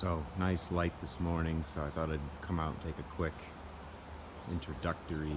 So, nice light this morning, so I thought I'd come out and take a quick introductory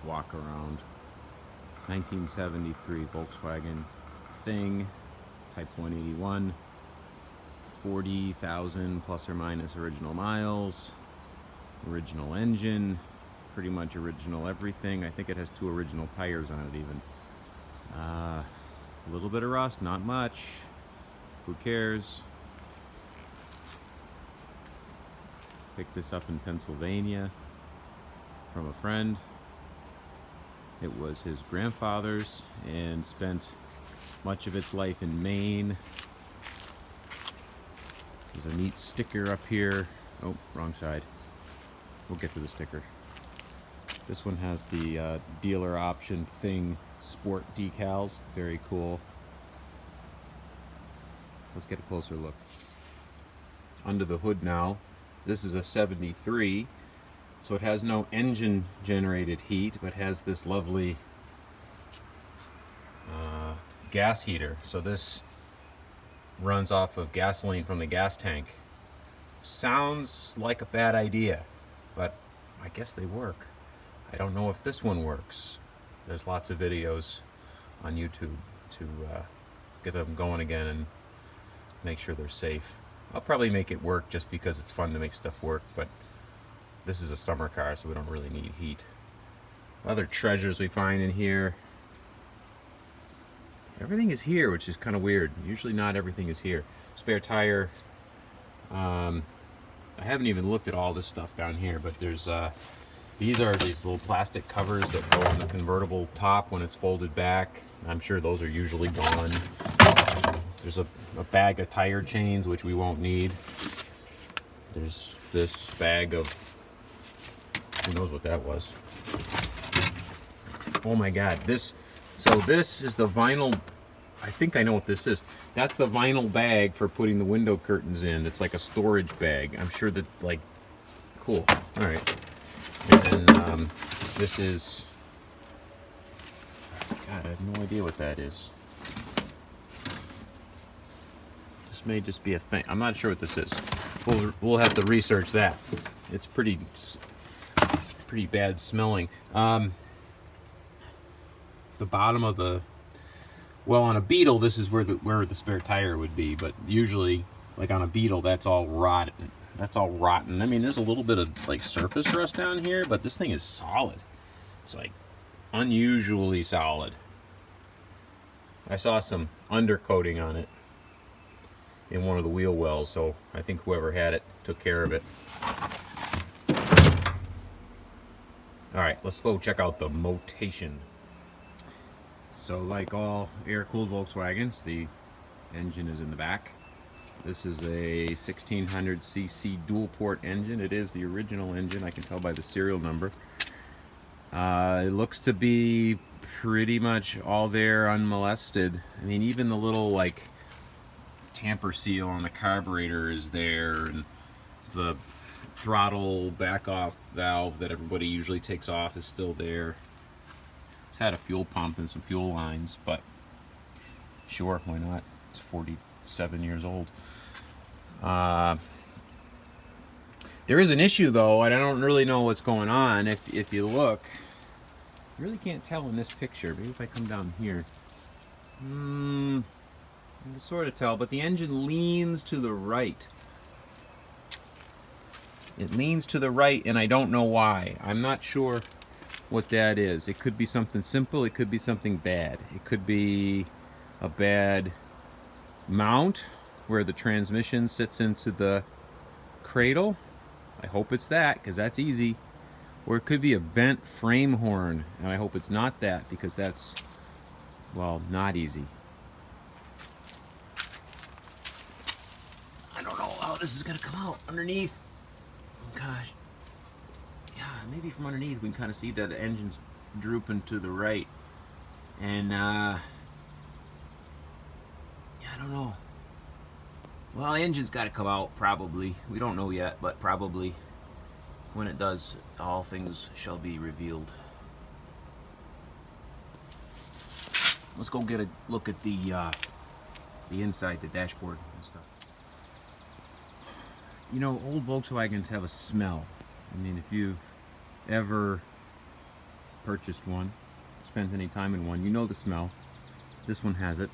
walk around. 1973 Volkswagen Thing, Type 181, 40,000 plus or minus original miles, original engine, pretty much original everything. I think it has 2 original tires on it even. A little bit of rust, not much. Who cares? Picked this up in Pennsylvania from a friend. It was his grandfather's and spent much of its life in Maine. There's a neat sticker up here. Oh, wrong side. We'll get to the sticker. This one has the dealer option Thing sport decals. Very cool. Let's get a closer look. Under the hood now. This is a 73, so it has no engine generated heat, but has this lovely gas heater. So this runs off of gasoline from the gas tank. Sounds like a bad idea, but I guess they work. I don't know if this one works. There's lots of videos on YouTube to get them going again and make sure they're safe. I'll probably make it work just because it's fun to make stuff work, but this is a summer car, so we don't really need heat. Other treasures we find in here. Everything is here, which is kind of weird. Usually not everything is here. Spare tire. I haven't even looked at all this stuff down here, but there's these are these little plastic covers that go on the convertible top when it's folded back. I'm sure those are usually gone. There's a bag of tire chains, which we won't need. There's this bag of, who knows what that was. Oh my God, so this is the vinyl, I think I know what this is. That's the vinyl bag for putting the window curtains in. It's like a storage bag. I'm sure that, like, cool. All right. And this is, God, I have no idea what that is. This may just be a thing. I'm not sure what this is. We'll have to research that. It's pretty bad smelling. The bottom of the, well, on a Beetle, this is where the spare tire would be, but usually, like on a Beetle, that's all rotten. That's all rotten. I mean, there's a little bit of like surface rust down here, but this thing is solid. It's like unusually solid. I saw some undercoating on it in one of the wheel wells, so I think whoever had it took care of it. All right, let's go check out the motation. So like all air-cooled Volkswagens, the engine is in the back. This is a 1600cc dual-port engine. It is the original engine. I can tell by the serial number. It looks to be pretty much all there unmolested. I mean, even the little like tamper seal on the carburetor is there, and the throttle back-off valve that everybody usually takes off is still there. It's had a fuel pump and some fuel lines, but sure, why not? It's 47 years old. There is an issue though, and I don't really know what's going on. If you look, you really can't tell in this picture. Maybe if I come down here, you can sort of tell, but the engine leans to the right. It leans to the right, and I don't know why. I'm not sure what that is. It could be something simple. It could be something bad. It could be a bad mount where the transmission sits into the cradle. I hope it's that, because that's easy. Or it could be a bent frame horn, and I hope it's not that, because that's, well, not easy. I don't know how this is going to come out underneath. Oh gosh. Yeah, maybe from underneath we can kind of see that the engine's drooping to the right. And, yeah, I don't know. Well, the engine's got to come out, probably. We don't know yet, but probably. When it does, all things shall be revealed. Let's go get a look at the inside, the dashboard and stuff. you know, old Volkswagens have a smell. I mean, if you've ever purchased one, spent any time in one, you know the smell. This one has it.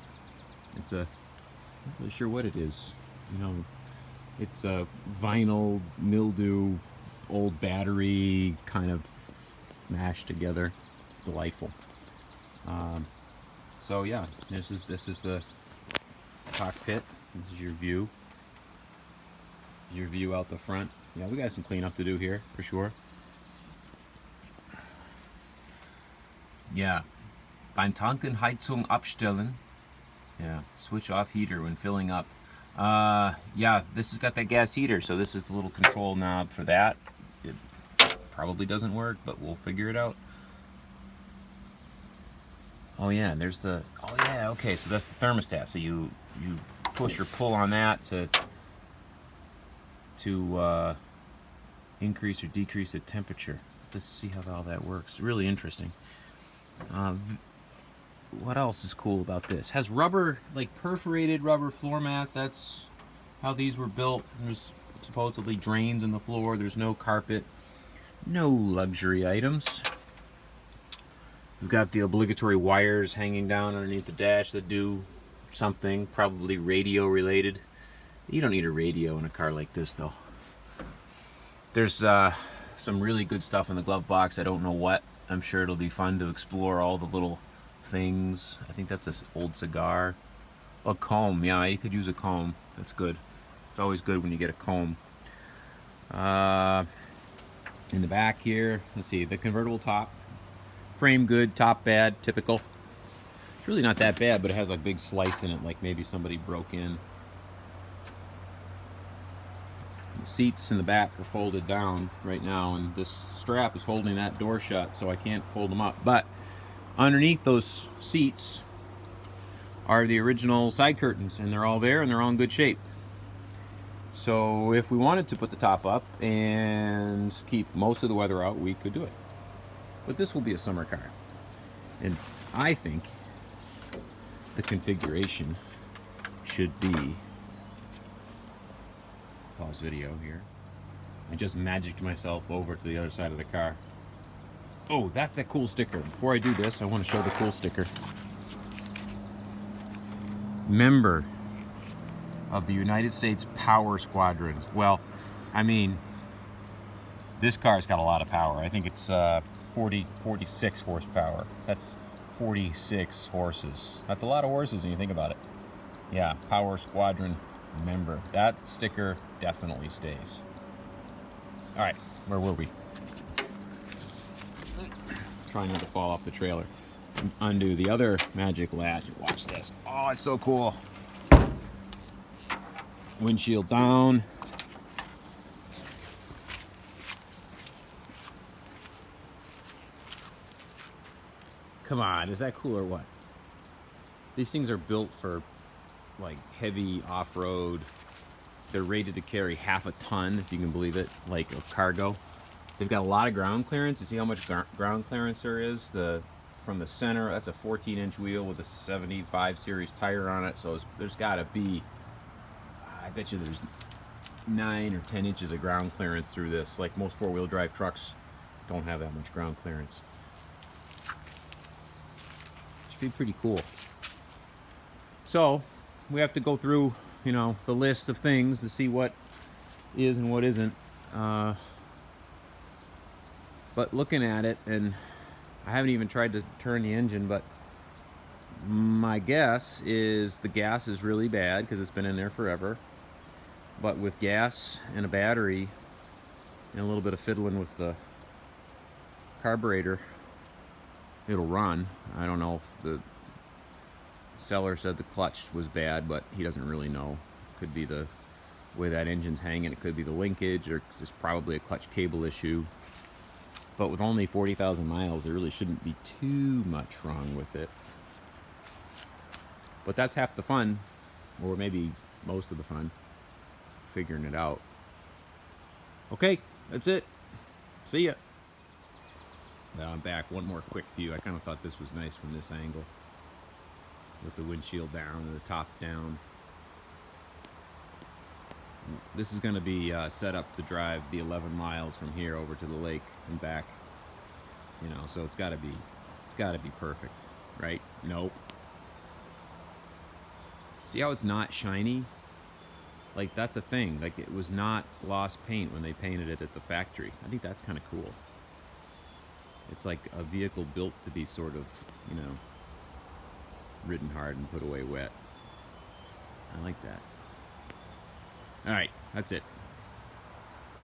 It's a, I'm not really sure what it is. You know, it's a vinyl, mildew, old battery kind of mashed together. It's delightful. So yeah, this is the cockpit. This is your view. Your view out the front. Yeah, we got some cleanup to do here for sure. Yeah, beim Tanken Heizung abstellen. Yeah, switch off heater when filling up. Yeah, this has got that gas heater, so this is the little control knob for that. It probably doesn't work, but we'll figure it out. Oh yeah, and there's the, oh yeah, okay, so that's the thermostat. So you push or pull on that to increase or decrease the temperature. Let's see how all that works. Really interesting. What else is cool about this? Has rubber, like perforated rubber floor mats. That's how these were built. There's supposedly drains in the floor. There's no carpet. No luxury items. We've got the obligatory wires hanging down underneath the dash that do something, probably radio related. You don't need a radio in a car like this though. There's some really good stuff in the glove box. I don't know what. I'm sure it'll be fun to explore all the little things. I think that's an old cigar. A comb, yeah, you could use a comb. That's good. It's always good when you get a comb. In the back here, let's see, the convertible top. Frame good, top bad, typical. It's really not that bad, but it has a big slice in it, like maybe somebody broke in. The seats in the back are folded down right now, and this strap is holding that door shut, so I can't fold them up. But underneath those seats are the original side curtains, and they're all there, and they're all in good shape. So if we wanted to put the top up and keep most of the weather out, we could do it. But this will be a summer car. And I think the configuration should be, pause video here. I just magicked myself over to the other side of the car. Oh, that's that cool sticker. Before I do this, I want to show the cool sticker. Member of the United States Power Squadron. Well, I mean, this car's got a lot of power. I think it's 46 horsepower. That's 46 horses. That's a lot of horses when you think about it. Yeah, Power Squadron member. That sticker definitely stays. All right, where were we? Trying not to fall off the trailer. Undo the other magic latch. Watch this. Oh, it's so cool. Windshield down. Come on, is that cool or what? These things are built for like heavy off-road. They're rated to carry half a ton, if you can believe it, like of cargo. They've got a lot of ground clearance. You see how much ground clearance there is? From the center, that's a 14-inch wheel with a 75 series tire on it. So there's got to be, I bet you there's 9 or 10 inches of ground clearance through this. Like most four-wheel drive trucks don't have that much ground clearance. Should be pretty cool. So we have to go through, you know, the list of things to see what is and what isn't. But looking at it, and I haven't even tried to turn the engine, but my guess is the gas is really bad because it's been in there forever. But with gas and a battery and a little bit of fiddling with the carburetor, it'll run. I don't know if the seller said the clutch was bad, but he doesn't really know. Could be the way that engine's hanging. It could be the linkage, or there's probably a clutch cable issue. But with only 40,000 miles, there really shouldn't be too much wrong with it. But that's half the fun, or maybe most of the fun, figuring it out. Okay, that's it. See ya. Now I'm back. One more quick view. I kind of thought this was nice from this angle, with the windshield down and the top down. this is going to be set up to drive the 11 miles from here over to the lake and back. You know, so it's got to be perfect, right? Nope. See how it's not shiny? Like, that's a thing. Like, it was not gloss paint when they painted it at the factory. I think that's kind of cool. It's like a vehicle built to be sort of, you know, ridden hard and put away wet. I like that. All right, that's it.